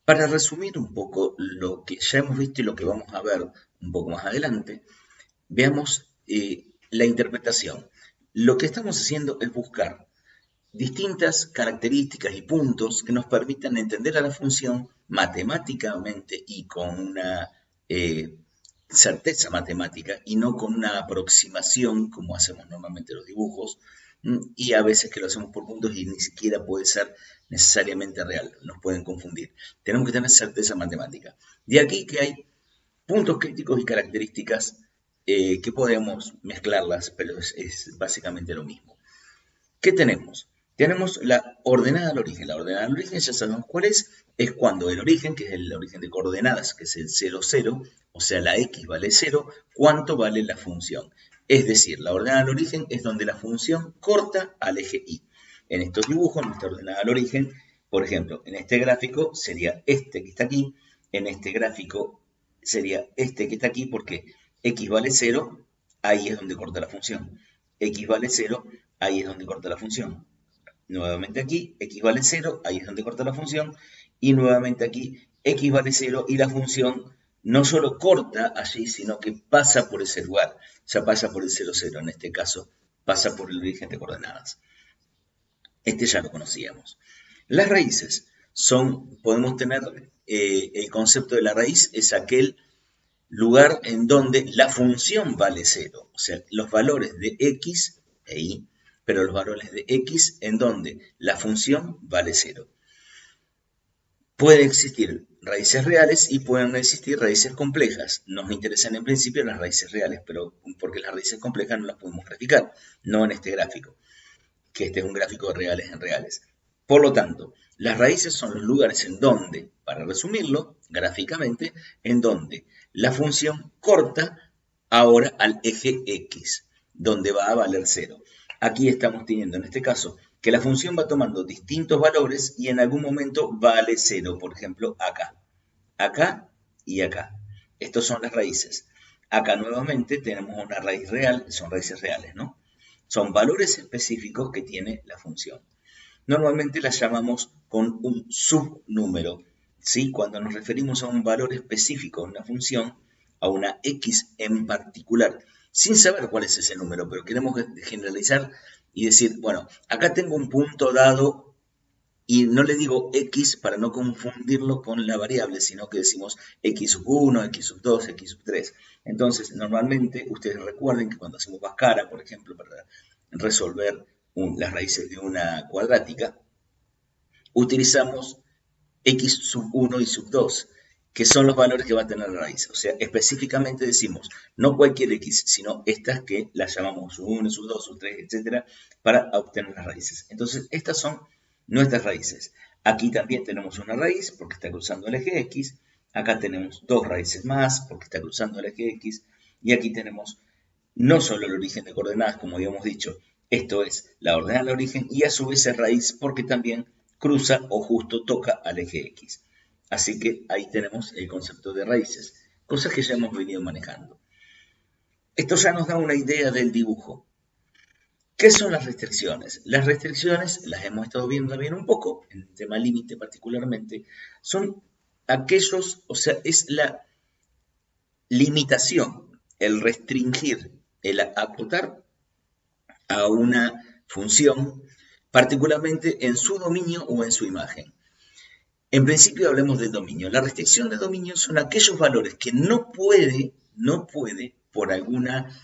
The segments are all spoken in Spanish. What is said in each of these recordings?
Para resumir un poco lo que ya hemos visto y lo que vamos a ver un poco más adelante, veamos la interpretación. Lo que estamos haciendo es buscar distintas características y puntos que nos permitan entender a la función matemáticamente y con una eh, certeza matemática y no con una aproximación como hacemos normalmente los dibujos y a veces que lo hacemos por puntos y ni siquiera puede ser necesariamente real, nos pueden confundir. Tenemos que tener certeza matemática. De aquí que hay puntos críticos y características que podemos mezclarlas, pero es básicamente lo mismo. ¿Qué tenemos? Tenemos la ordenada al origen. La ordenada al origen ya sabemos cuál es cuando el origen, que es el origen de coordenadas, que es el 0, 0, o sea, la x vale 0, ¿cuánto vale la función? Es decir, la ordenada al origen es donde la función corta al eje y. En estos dibujos, nuestra ordenada al origen, por ejemplo, en este gráfico sería este que está aquí, en este gráfico sería este que está aquí, porque x vale 0, ahí es donde corta la función. X vale 0, ahí es donde corta la función. Nuevamente aquí, x vale 0, ahí es donde corta la función. Y nuevamente aquí, x vale 0 y la función no solo corta allí, sino que pasa por ese lugar. O sea, pasa por el 0, 0. En este caso, pasa por el origen de coordenadas. Este ya lo conocíamos. Las raíces son, podemos tener, el concepto de la raíz es aquel lugar en donde la función vale cero, o sea, los valores de x e y, pero los valores de x en donde la función vale cero. Pueden existir raíces reales y pueden existir raíces complejas. Nos interesan en principio las raíces reales, pero porque las raíces complejas no las podemos graficar, no en este gráfico, que este es un gráfico de reales en reales. Por lo tanto, las raíces son los lugares en donde, para resumirlo gráficamente, en donde la función corta ahora al eje x, donde va a valer 0. Aquí estamos teniendo en este caso que la función va tomando distintos valores y en algún momento vale 0, por ejemplo, acá y acá. Estas son las raíces. Acá nuevamente tenemos una raíz real, son raíces reales, ¿no? Son valores específicos que tiene la función. Normalmente las llamamos con un subnúmero, ¿sí? Cuando nos referimos a un valor específico de una función, a una x en particular, sin saber cuál es ese número, pero queremos generalizar y decir, bueno, acá tengo un punto dado y no le digo x para no confundirlo con la variable, sino que decimos x sub 1, x sub 2, x sub 3. Entonces, normalmente, ustedes recuerden que cuando hacemos Bhaskara, por ejemplo, para resolver las raíces de una cuadrática, utilizamos x sub 1 y sub 2, que son los valores que va a tener la raíz. O sea, específicamente decimos, no cualquier x, sino estas que las llamamos sub 1, sub 2, sub 3, etcétera, para obtener las raíces. Entonces, estas son nuestras raíces. Aquí también tenemos una raíz porque está cruzando el eje x. Acá tenemos dos raíces más porque está cruzando el eje x. Y aquí tenemos no solo el origen de coordenadas, como habíamos dicho, esto es la ordenada del origen y a su vez es raíz porque también cruza o justo toca al eje x. Así que ahí tenemos el concepto de raíces, cosas que ya hemos venido manejando. Esto ya nos da una idea del dibujo. ¿Qué son las restricciones? Las restricciones, las hemos estado viendo también un poco, en el tema límite particularmente, son aquellos, o sea, es la limitación, el restringir, el acotar a una función, particularmente en su dominio o en su imagen. En principio hablemos del dominio. La restricción de dominio son aquellos valores que no puede por alguna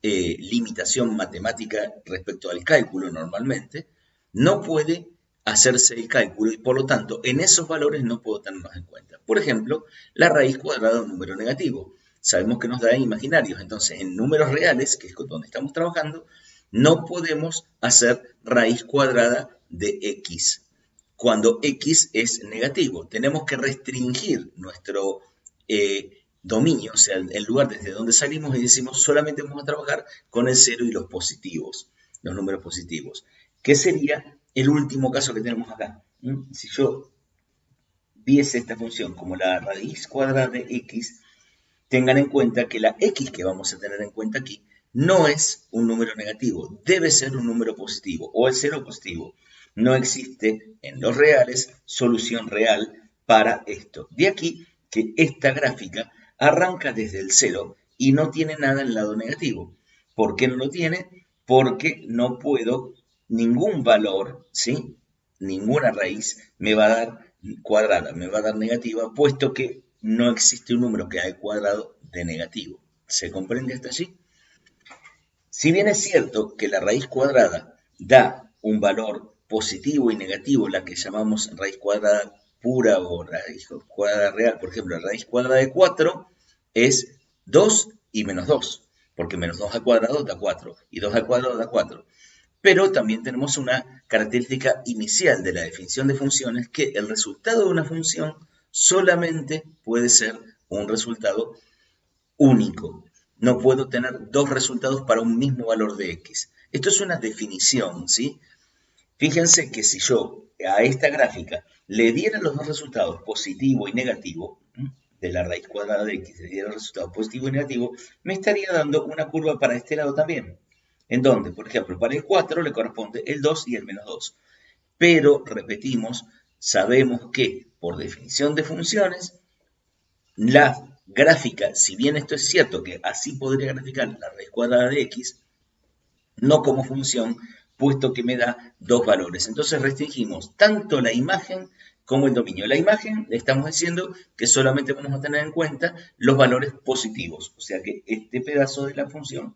limitación matemática respecto al cálculo normalmente, no puede hacerse el cálculo y por lo tanto en esos valores no puedo tenerlos en cuenta. Por ejemplo, la raíz cuadrada de un número negativo. Sabemos que nos da imaginarios, entonces en números reales, que es donde estamos trabajando, no podemos hacer raíz cuadrada de x cuando x es negativo. Tenemos que restringir nuestro dominio, o sea, el lugar desde donde salimos y decimos solamente vamos a trabajar con el cero y los positivos, los números positivos. ¿Qué sería el último caso que tenemos acá? Si yo viese esta función como la raíz cuadrada de x, tengan en cuenta que la x que vamos a tener en cuenta aquí no es un número negativo, debe ser un número positivo o el cero positivo. No existe en los reales solución real para esto. De aquí que esta gráfica arranca desde el 0 y no tiene nada en el lado negativo. ¿Por qué no lo tiene? Porque no puedo, ningún valor, ¿sí? Ninguna raíz me va a dar cuadrada, me va a dar negativa, puesto que no existe un número que haya cuadrado de negativo. ¿Se comprende hasta allí? Si bien es cierto que la raíz cuadrada da un valor positivo y negativo, la que llamamos raíz cuadrada pura o raíz cuadrada real, por ejemplo, la raíz cuadrada de 4 es 2 y menos 2, porque menos 2 al cuadrado da 4 y 2 al cuadrado da 4. Pero también tenemos una característica inicial de la definición de funciones, que el resultado de una función solamente puede ser un resultado único. No puedo tener dos resultados para un mismo valor de x. Esto es una definición, ¿sí? Fíjense que si yo a esta gráfica le diera los dos resultados, positivo y negativo, de la raíz cuadrada de x, le diera el resultado positivo y negativo, me estaría dando una curva para este lado también. En donde, por ejemplo, para el 4 le corresponde el 2 y el menos 2. Pero, repetimos, sabemos que, por definición de funciones, la gráfica, si bien esto es cierto que así podría graficar la raíz cuadrada de x, no como función, puesto que me da dos valores. Entonces restringimos tanto la imagen como el dominio. La imagen, le estamos diciendo que solamente vamos a tener en cuenta los valores positivos. O sea que este pedazo de la función,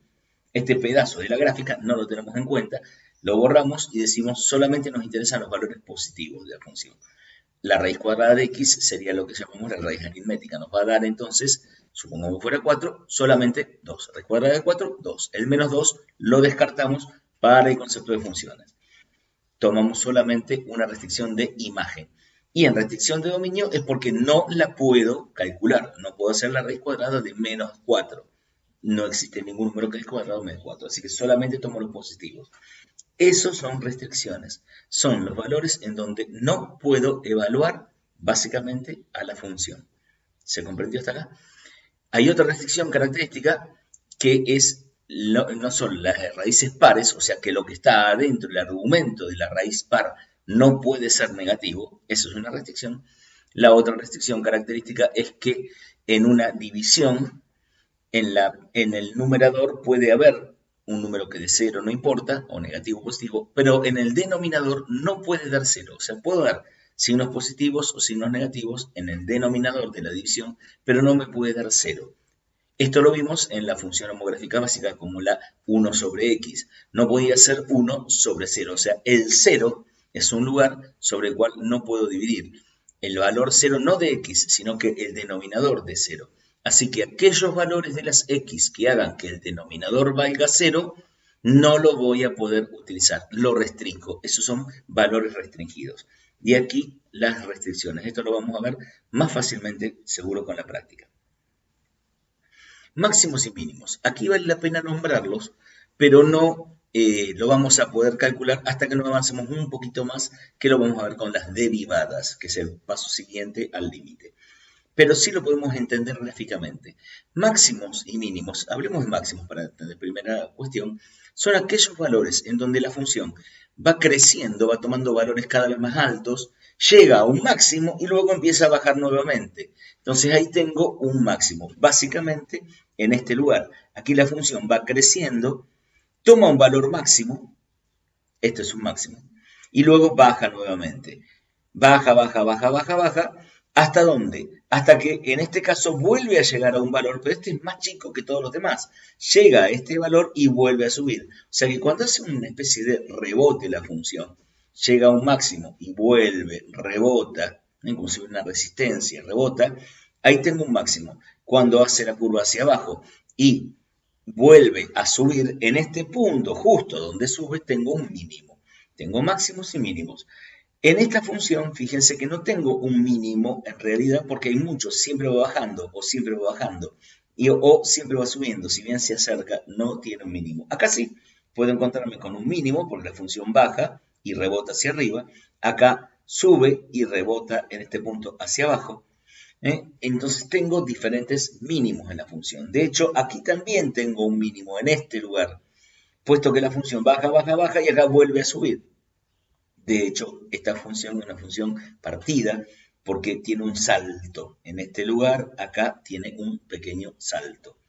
este pedazo de la gráfica, no lo tenemos en cuenta. Lo borramos y decimos solamente nos interesan los valores positivos de la función. La raíz cuadrada de x sería lo que llamamos la raíz aritmética. Nos va a dar entonces, supongamos que fuera 4, solamente 2. Raíz cuadrada de 4, 2. El menos 2 lo descartamos para el concepto de funciones. Tomamos solamente una restricción de imagen. Y en restricción de dominio es porque no la puedo calcular. No puedo hacer la raíz cuadrada de menos 4. No existe ningún número que es cuadrado de menos 4. Así que solamente tomo los positivos. Esos son restricciones. Son los valores en donde no puedo evaluar básicamente a la función. ¿Se comprendió hasta acá? Hay otra restricción característica que es no son las raíces pares, o sea que lo que está adentro, el argumento de la raíz par, no puede ser negativo. Eso es una restricción. La otra restricción característica es que en una división, en el numerador puede haber un número que de 0 no importa, o negativo o positivo, pero en el denominador no puede dar 0. O sea, puedo dar signos positivos o signos negativos en el denominador de la división, pero no me puede dar 0. Esto lo vimos en la función homográfica básica como la 1 sobre x. No podía ser 1 sobre 0. O sea, el 0 es un lugar sobre el cual no puedo dividir. El valor 0 no de x, sino que el denominador de 0. Así que aquellos valores de las x que hagan que el denominador valga 0, no lo voy a poder utilizar. Lo restringo. Esos son valores restringidos. Y aquí las restricciones. Esto lo vamos a ver más fácilmente, seguro, con la práctica. Máximos y mínimos. Aquí vale la pena nombrarlos, pero no lo vamos a poder calcular hasta que nos avancemos un poquito más, que lo vamos a ver con las derivadas, que es el paso siguiente al límite. Pero sí lo podemos entender gráficamente. Máximos y mínimos, hablemos de máximos para entender primera cuestión, son aquellos valores en donde la función va creciendo, va tomando valores cada vez más altos, llega a un máximo y luego empieza a bajar nuevamente. Entonces ahí tengo un máximo, básicamente en este lugar. Aquí la función va creciendo, toma un valor máximo, esto es un máximo, y luego baja nuevamente. Baja, baja, baja, baja, baja. ¿Hasta dónde? Hasta que en este caso vuelve a llegar a un valor, pero este es más chico que todos los demás. Llega a este valor y vuelve a subir. O sea que cuando hace una especie de rebote la función, llega a un máximo y vuelve, rebota, como si hubiera una resistencia, rebota, ahí tengo un máximo. Cuando hace la curva hacia abajo y vuelve a subir, en este punto, justo donde sube, tengo un mínimo. Tengo máximos y mínimos. En esta función, fíjense que no tengo un mínimo en realidad porque hay muchos, siempre va bajando o siempre va bajando o siempre va subiendo, si bien se acerca, no tiene un mínimo. Acá sí, puedo encontrarme con un mínimo porque la función baja y rebota hacia arriba, acá sube y rebota en este punto hacia abajo. Entonces tengo diferentes mínimos en la función. De hecho, aquí también tengo un mínimo en este lugar, puesto que la función baja, baja, baja y acá vuelve a subir. De hecho, esta función es una función partida porque tiene un salto. En este lugar, acá tiene un pequeño salto.